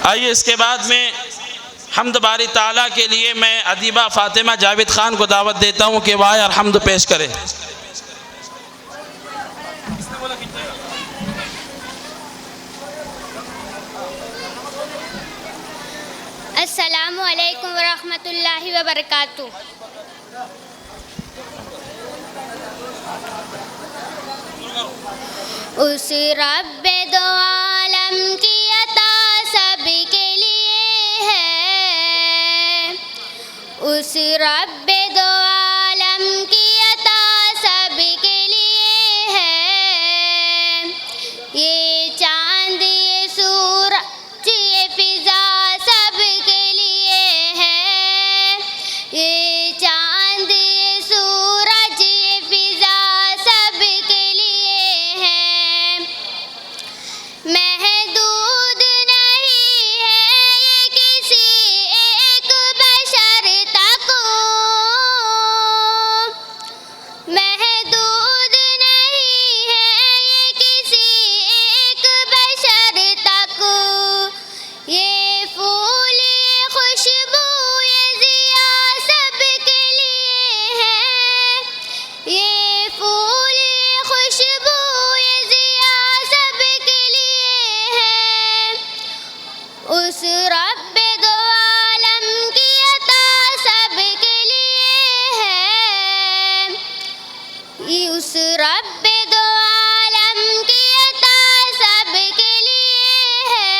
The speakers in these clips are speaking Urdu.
آئیے اس کے بعد میں حمد باری تعالیٰ کے لیے میں ادیبہ فاطمہ جاوید خان کو دعوت دیتا ہوں کہ وہ آئے اور حمد پیش کرے۔ السلام علیکم ورحمۃ اللہ وبرکاتہ۔ اس رب دو عالم کی عطا سب کے لیے ہے، اس رب دو عالم کی عطا سب کے لیے ہے، یہ چاند یہ سورج یہ فضا سب کے لیے ہے، یہ چاند یہ سورج یہ فضا سب کے لیے ہے، محدود نہیں ہے یہ کسی ایک بشر تک، محدود نہیں ہے یہ کسی ایک بشر تک، یہ پھول یہ خوشبو یہ ضیاء سب کے لیے ہے، یہ پھول یہ خوشبو یہ ضیاء سب کے لیے ہے، اس رب دو عالم کی عطا سب کے لیے ہے، اس رب دو عالم کی عطا سب کے لیے ہے،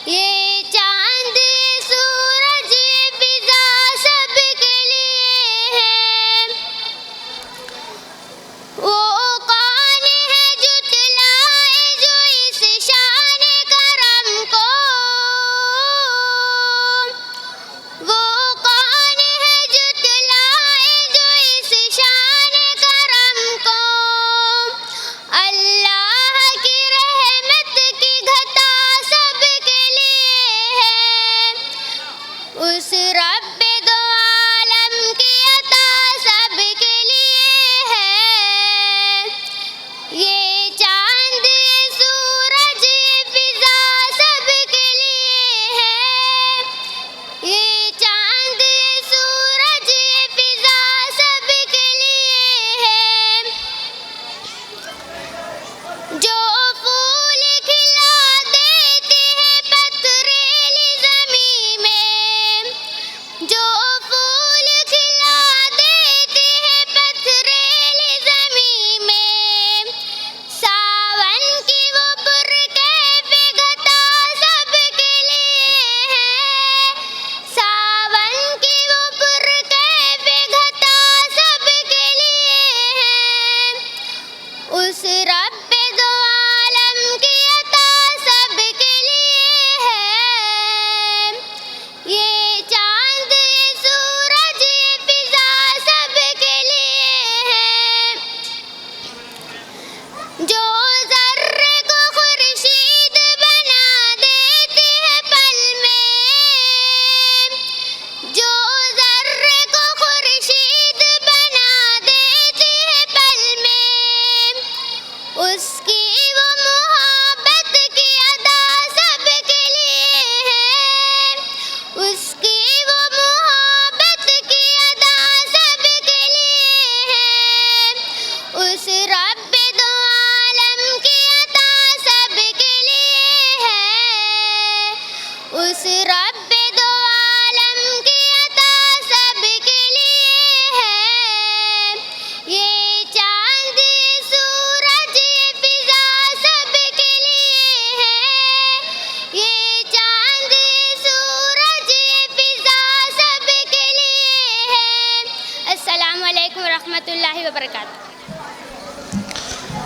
یہ چاند یہ سورج یہ فضا سب کے لیے ہے، وہ کون ہے جھٹلائے جو اس شان کرم کو، وہ کون ہے جھٹلائے جو اس شان کرم کو، اللہ کی رحمت کی گھٹا سب کے لیے ہے، اس رب دو عالم کی عطا سب کے لیے ہے، یہ چاند یہ سورج یہ فضا سب کے لیے ہے، یہ چاند یہ سورج یہ فضا سب کے لیے ہے، جو پھول کھلا دیتی ہے پتھریلی زمین میں، جو پھول کھلا دیتی ہے پتھریلی زمین میں، ساون کی وہ پرکیف گھٹا سب کے لیے ہے، ساون کی وہ پرکیف گھٹا سب کے لیے ہے، اس رب دو عالم کی عطا سب کے لیے ہے، یہ چاند یہ سورج یہ فضا سب کے لیے ہے، جو ذرے کو خورشید بنا دیتی ہے پل میں، جو ذرے کو خورشید بنا دیتی ہے پل میں، اس کی وہ محبت کی ادا سب کے لیے ہے، اس کی وہ محبت کی ادا سب کے لیے ہے، اس رب دو عالم کی عطا سب کے لیے ہے، اس رب دو عالم کی عطا سب کے لیے ہے، یہ چاند یہ سورج یہ فضا سب کے لیے ہے، یہ چاند یہ سورج یہ فضا سب کے لیے ہے۔ السلام علیکم ورحمۃ اللہ وبرکاتہ۔